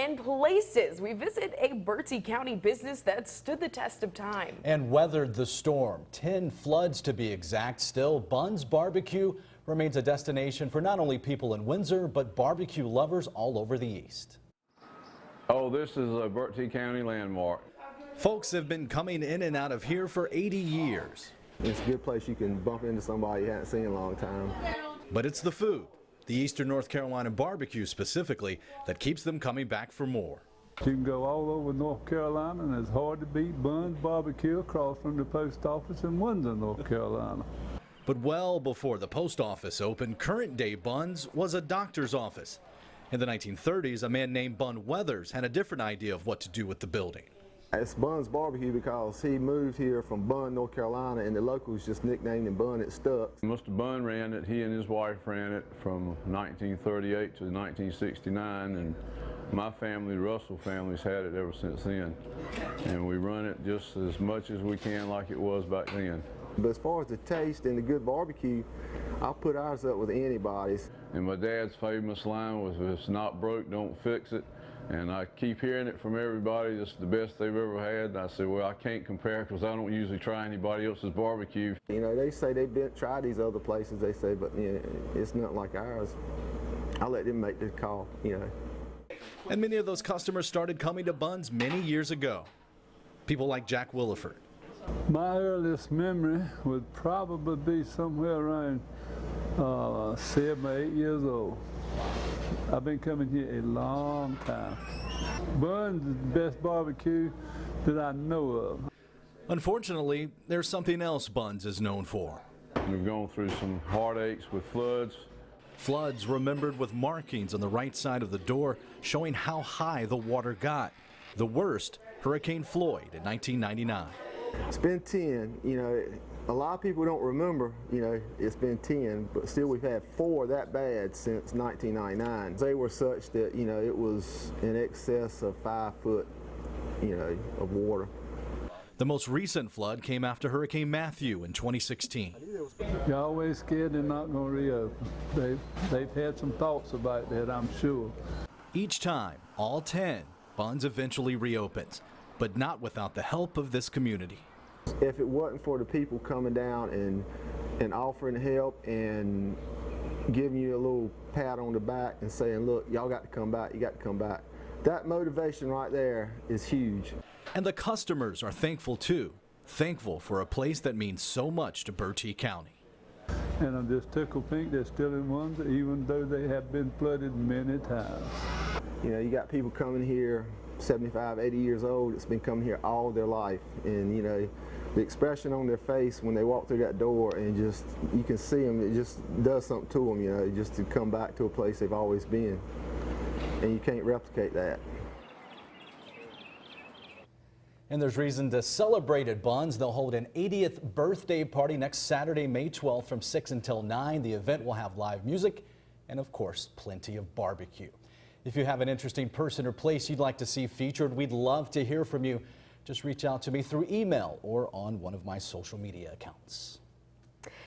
and places. We visit a Bertie County business that stood the test of time and weathered the storm. 10 floods to be exact. Still, Bunn's Barbecue remains a destination for not only people in Windsor, but barbecue lovers all over the East. Oh, this is a Bertie County landmark. Folks have been coming in and out of here for 80 years. It's a good place you can bump into somebody you haven't seen in a long time. But it's the food, the Eastern North Carolina barbecue specifically, that keeps them coming back for more. You can go all over North Carolina, and it's hard to beat Bunn's Barbecue across from the post office in Windsor, North Carolina. But well before the post office opened, current-day Bunn's was a doctor's office. In the 1930s, a man named Bunn Weathers had a different idea of what to do with the building. It's Bunn's Barbecue because he moved here from Bunn, North Carolina, and the locals just nicknamed him Bunn. It stuck. Mr. Bunn ran it. He and his wife ran it from 1938 to 1969, and my family, the Russell family's had it ever since then. And we run it just as much as we can like it was back then. But as far as the taste and the good barbecue, I'll put ours up with anybody's. And my dad's famous line was, if it's not broke, don't fix it. And I keep hearing it from everybody, it's the best they've ever had. And I said, well, I can't compare because I don't usually try anybody else's barbecue. You know, they say they've tried these other places, they say, but you know, it's nothing like ours. I'll let them make the call, you know. And many of those customers started coming to Bunn's many years ago. People like Jack Williford. My earliest memory would probably be somewhere around 7 or 8 years old. I've been coming here a long time. Bunn's is the best barbecue that I know of. Unfortunately, there's something else Bunn's is known for. We've gone through some heartaches with floods. Floods remembered with markings on the right side of the door showing how high the water got. The worst, Hurricane Floyd in 1999. It's been 10, you know, a lot of people don't remember, you know, it's been 10, but still we've had 4 that bad since 1999. They were such that, you know, it was in excess of 5 foot, you know, of water. The most recent flood came after Hurricane Matthew in 2016. You're always scared they're not going to reopen. They've had some thoughts about that, I'm sure. Each time, all 10, Bunn's eventually reopens, but not without the help of this community. If it wasn't for the people coming down and offering help and giving you a little pat on the back and saying, look, y'all got to come back, you got to come back. That motivation right there is huge. And the customers are thankful too. Thankful for a place that means so much to Bertie County. And I'm just tickled pink they're still in Windsor, even though they have been flooded many times. You know, you got people coming here 75, 80 years old, it's been coming here all their life, and you know, the expression on their face when they walk through that door and just, you can see them, it just does something to them, you know, just to come back to a place they've always been, and you can't replicate that. And there's reason to celebrate at Bunn's. They'll hold an 80th birthday party next Saturday, May 12th from 6 until 9. The event will have live music and, of course, plenty of barbecue. If you have an interesting person or place you'd like to see featured, we'd love to hear from you. Just reach out to me through email or on one of my social media accounts.